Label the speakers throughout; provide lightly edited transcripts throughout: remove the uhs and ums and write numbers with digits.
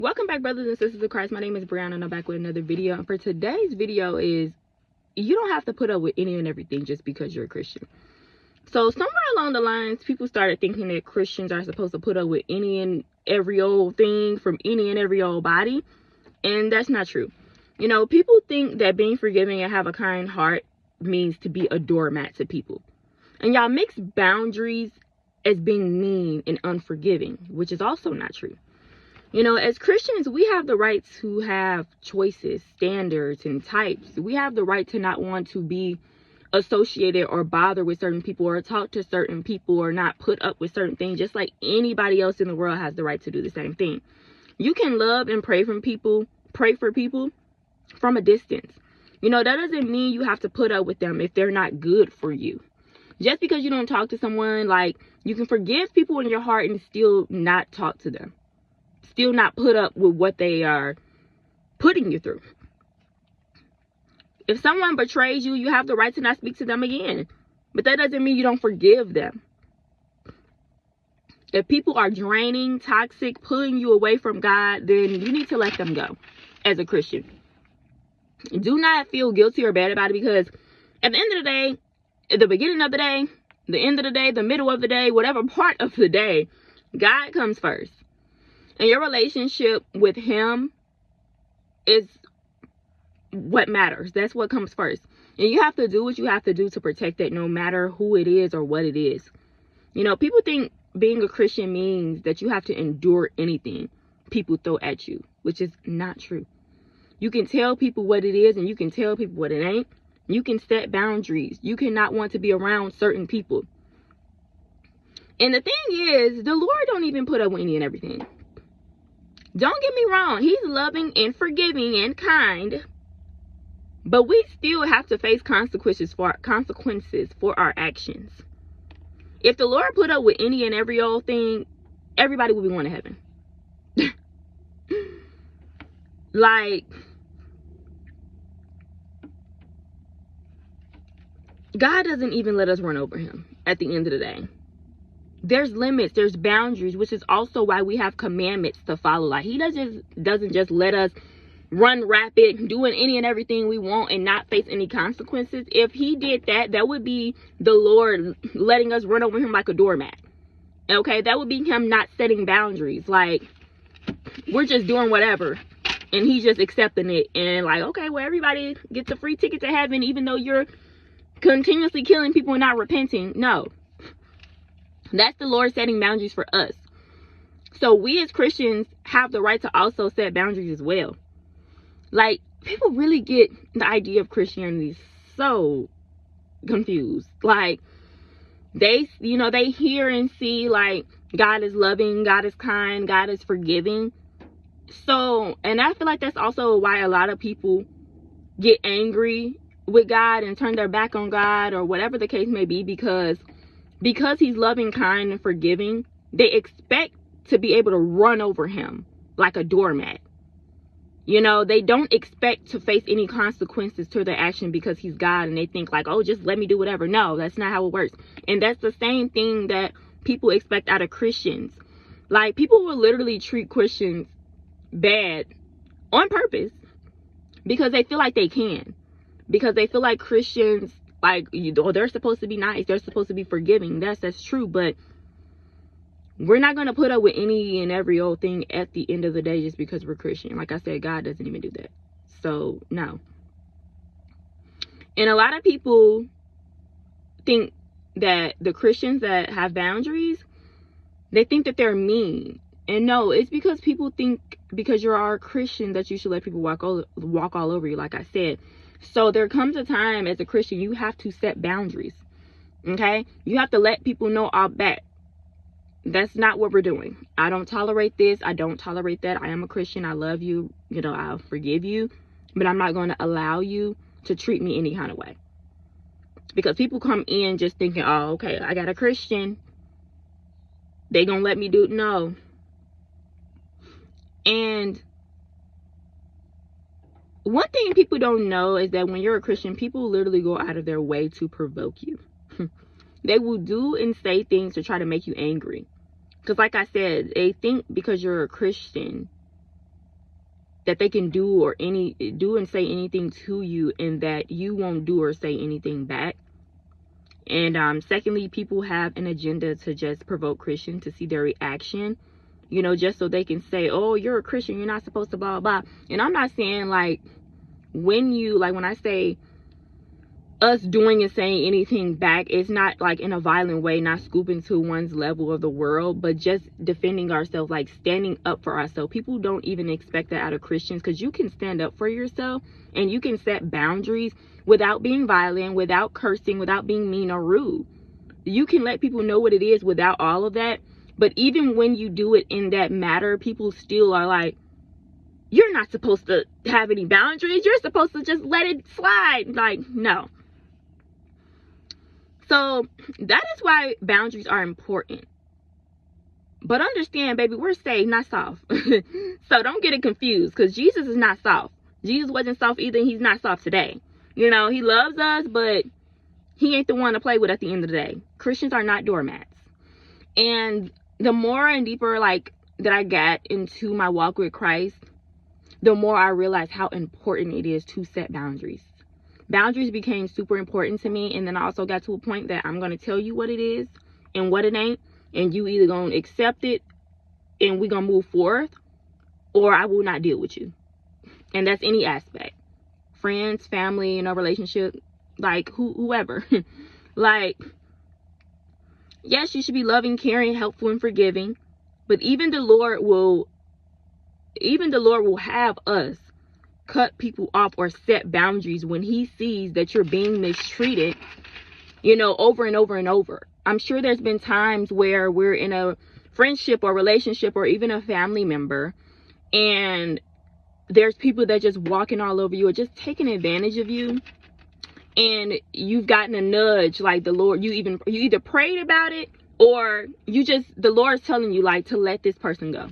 Speaker 1: Welcome back, brothers and sisters of Christ. My name is Brianna and I'm back with another video. And for today's video is, you don't have to put up with any and everything just because you're a Christian. So somewhere along the lines, people started thinking that Christians are supposed to put up with any and every old thing from any and every old body. And that's not true. You know, people think that being forgiving and have a kind heart means to be a doormat to people. And y'all mix boundaries as being mean and unforgiving, which is also not true. You know, as Christians, we have the right to have choices, standards, and types. We have the right to not want to be associated or bother with certain people or talk to certain people or not put up with certain things, just like anybody else in the world has the right to do the same thing. You can love and pray for people from a distance. You know, that doesn't mean you have to put up with them if they're not good for you. Just because you don't talk to someone, like, you can forgive people in your heart and still not talk to them. Still not put up with what they are putting you through. If someone betrays you, you have the right to not speak to them again. But that doesn't mean you don't forgive them. If people are draining, toxic, pulling you away from God, then you need to let them go as a Christian. Do not feel guilty or bad about it, because at the end of the day, at the beginning of the day, the end of the day, the middle of the day, whatever part of the day, God comes first. And your relationship with him is what matters. That's what comes first. And you have to do what you have to do to protect that, no matter who it is or what it is. You know, people think being a Christian means that you have to endure anything people throw at you, which is not true. You can tell people what it is and you can tell people what it ain't. You can set boundaries. You cannot want to be around certain people. And the thing is, the Lord don't even put up with any and everything. Don't get me wrong, he's loving and forgiving and kind, but we still have to face consequences for our actions. If the Lord put up with any and every old thing, everybody would be going to heaven. Like, God doesn't even let us run over him at the end of the day. There's limits, there's boundaries, which is also why we have commandments to follow. Like, he doesn't just let us run rapid, doing any and everything we want and not face any consequences. If he did that, that would be the Lord letting us run over him like a doormat. Okay, that would be him not setting boundaries. Like, we're just doing whatever and he's just accepting it, and like, okay, well, everybody gets a free ticket to heaven even though you're continuously killing people and not repenting. No. That's the Lord setting boundaries for us. So we as Christians have the right to also set boundaries as well. Like, people really get the idea of Christianity so confused. Like, they hear and see, like, God is loving, God is kind, God is forgiving. So, and I feel like that's also why a lot of people get angry with God and turn their back on God or whatever the case may be, because he's loving, kind, and forgiving, they expect to be able to run over him like a doormat. You know, they don't expect to face any consequences to their action because he's God, and they think like, oh, just let me do whatever. No, that's not how it works. And that's the same thing that people expect out of Christians. Like, people will literally treat Christians bad on purpose because they feel like they can. Because they feel like Christians, like, they're supposed to be nice, they're supposed to be forgiving. That's true, but we're not going to put up with any and every old thing at the end of the day just because we're Christian. Like I said, God doesn't even do that. So, no. And a lot of people think that the Christians that have boundaries, they think that they're mean. And no, it's because people think because you're a Christian that you should let people walk all over you, like I said. So there comes a time as a Christian, you have to set boundaries. Okay? You have to let people know off bat. That's not what we're doing. I don't tolerate this. I don't tolerate that. I am a Christian. I love you. You know, I'll forgive you. But I'm not going to allow you to treat me any kind of way. Because people come in just thinking, oh, okay, I got a Christian. They gonna let me do it. No. And one thing people don't know is that when you're a Christian, people literally go out of their way to provoke you. They will do and say things to try to make you angry. Because like I said, they think because you're a Christian that they can do and say anything to you, and that you won't do or say anything back. And secondly, people have an agenda to just provoke Christians to see their reaction, you know, just so they can say, oh, you're a Christian, you're not supposed to blah blah. And I'm not saying like when I say us doing and saying anything back, it's not like in a violent way, not scooping to one's level of the world, but just defending ourselves, like standing up for ourselves. People don't even expect that out of Christians, because you can stand up for yourself and you can set boundaries without being violent, without cursing, without being mean or rude. You can let people know what it is without all of that. But even when you do it in that matter, people still are like, you're not supposed to have any boundaries, you're supposed to just let it slide. Like, no. So that is why boundaries are important. But understand, baby, we're saved, not soft. So don't get it confused, because Jesus is not soft. Jesus wasn't soft either, and he's not soft today. You know, he loves us, but he ain't the one to play with at the end of the day. Christians are not doormats. And the more and deeper like that I got into my walk with Christ, the more I realized how important it is to set boundaries. Boundaries became super important to me. And then I also got to a point that I'm going to tell you what it is and what it ain't. And you either going to accept it and we're going to move forth, or I will not deal with you. And that's any aspect. Friends, family, you know, relationship, like whoever. Like, yes, you should be loving, caring, helpful, and forgiving. But even the Lord will have us cut people off or set boundaries when he sees that you're being mistreated, you know, over and over and over. I'm sure there's been times where we're in a friendship or relationship or even a family member, and there's people that just walking all over you or just taking advantage of you, and you've gotten a nudge, like the Lord, you either prayed about it, or the Lord's telling you like to let this person go.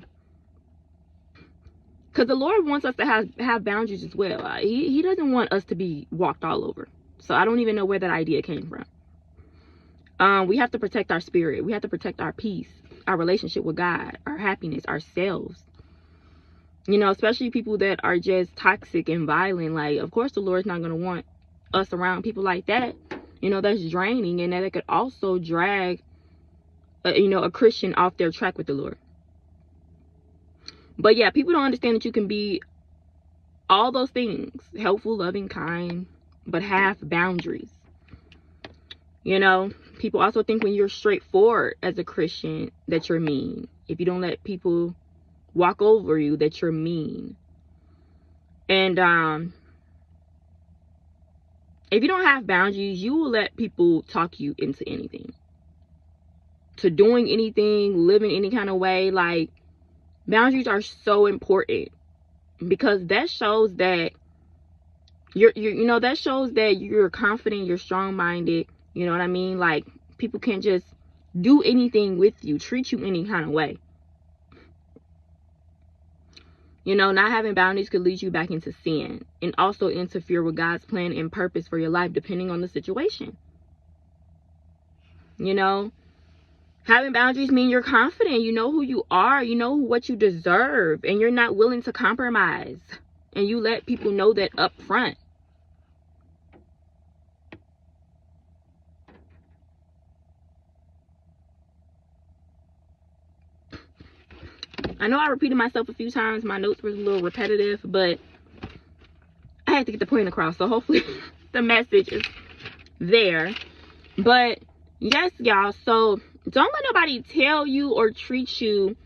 Speaker 1: Because the Lord wants us to have boundaries as well. He doesn't want us to be walked all over. So I don't even know where that idea came from. We have to protect our spirit. We have to protect our peace, our relationship with God, our happiness, ourselves. You know, especially people that are just toxic and violent. Like, of course, the Lord's not going to want us around people like that. You know, that's draining, and that it could also drag, a Christian off their track with the Lord. But yeah, people don't understand that you can be all those things, helpful, loving, kind, but have boundaries. You know, people also think when you're straightforward as a Christian that you're mean. If you don't let people walk over you, that you're mean. And if you don't have boundaries, you will let people talk you into anything, to doing anything, living any kind of way. Like, boundaries are so important, because that shows that that shows that you're confident, you're strong-minded. You know what I mean? Like, people can't just do anything with you, treat you any kind of way. You know, not having boundaries could lead you back into sin and also interfere with God's plan and purpose for your life, depending on the situation. You know, having boundaries mean you're confident. You know who you are. You know what you deserve. And you're not willing to compromise. And you let people know that up front. I know I repeated myself a few times. My notes were a little repetitive, but I had to get the point across. So hopefully the message is there. But yes, y'all. So don't let nobody tell you or treat you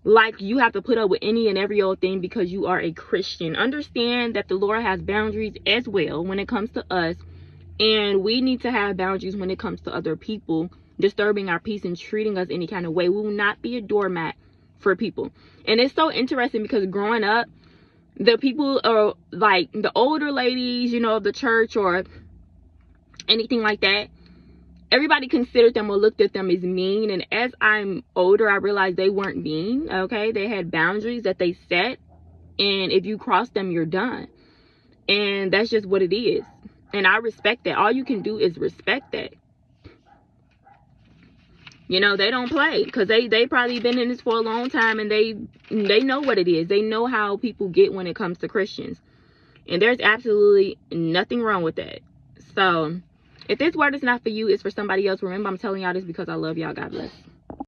Speaker 1: like you have to put up with any and every old thing because you are a Christian. Understand that the Lord has boundaries as well when it comes to us. And we need to have boundaries when it comes to other people disturbing our peace and treating us any kind of way. We will not be a doormat for people. And it's so interesting because growing up, the people are like the older ladies, you know, of the church or anything like that, everybody considered them or looked at them as mean. And as I'm older, I realized they weren't mean. Okay, they had boundaries that they set, and if you cross them, you're done. And that's just what it is. And I respect that. All you can do is respect that. You know, they don't play, because they probably been in this for a long time, and they know what it is. They know how people get when it comes to Christians. And there's absolutely nothing wrong with that. So, if this word is not for you, it's for somebody else. Remember, I'm telling y'all this because I love y'all. God bless.